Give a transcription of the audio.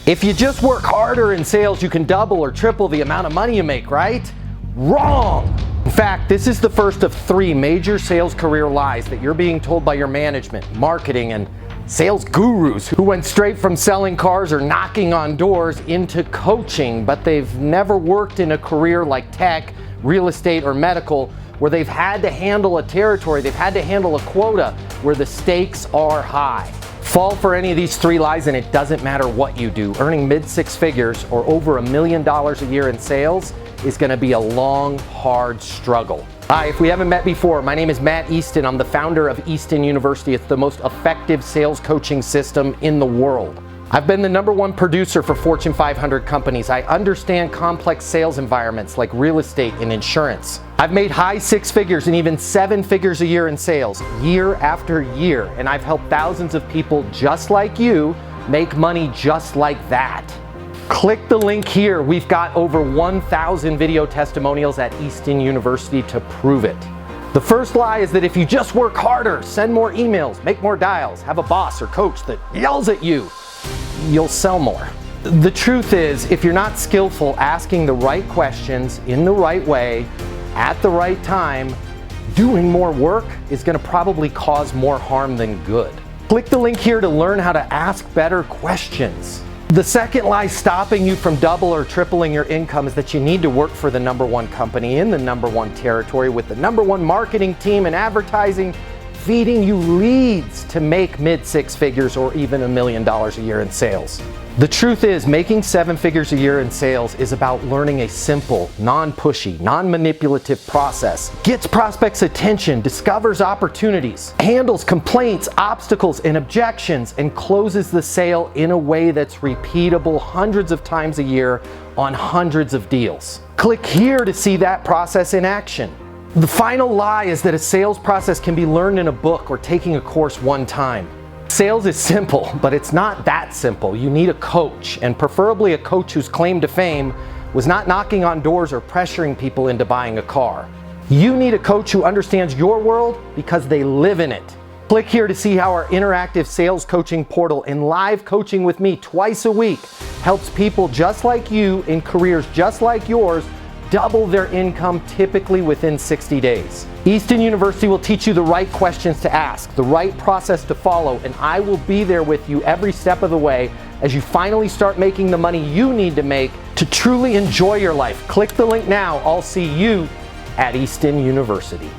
If you just work harder in sales, you can double or triple the amount of money you make, right? Wrong! In fact, this is the first of 3 major sales career lies that you're being told by your management, marketing, and sales gurus who went straight from selling cars or knocking on doors into coaching, but they've never worked in a career like tech, real estate, or medical, where they've had to handle a territory, they've had to handle a quota where the stakes are high. Fall for any of these 3 lies and it doesn't matter what you do. Earning mid-6 figures or over $1 million a year in sales is going to be a long, hard struggle. Hi, if we haven't met before, my name is Matt Easton. I'm the founder of Easton University. It's the most effective sales coaching system in the world. I've been the #1 producer for Fortune 500 companies. I understand complex sales environments like real estate and insurance. I've made high 6 figures and even 7 figures a year in sales, year after year, and I've helped thousands of people just like you make money just like that. Click the link here. We've got over 1,000 video testimonials at Easton University to prove it. The first lie is that if you just work harder, send more emails, make more dials, have a boss or coach that yells at you, you'll sell more. The truth is, if you're not skillful asking the right questions in the right way, at the right time, doing more work is going to probably cause more harm than good. Click the link here to learn how to ask better questions. The second lie stopping you from double or tripling your income is that you need to work for the #1 company in the #1 territory with the #1 marketing team and advertising feeding you leads to make mid-6 figures or even $1 million a year in sales. The truth is, making 7 figures a year in sales is about learning a simple, non-pushy, non-manipulative process, gets prospects' attention, discovers opportunities, handles complaints, obstacles, and objections, and closes the sale in a way that's repeatable hundreds of times a year on hundreds of deals. Click here to see that process in action. The final lie is that a sales process can be learned in a book or taking a course one time. Sales is simple, but it's not that simple. You need a coach, and preferably a coach whose claim to fame was not knocking on doors or pressuring people into buying a car. You need a coach who understands your world because they live in it. Click here to see how our interactive sales coaching portal and live coaching with me twice a week helps people just like you in careers just like yours double their income typically within 60 days. Easton University will teach you the right questions to ask, the right process to follow, and I will be there with you every step of the way as you finally start making the money you need to make to truly enjoy your life. Click the link now. I'll see you at Easton University.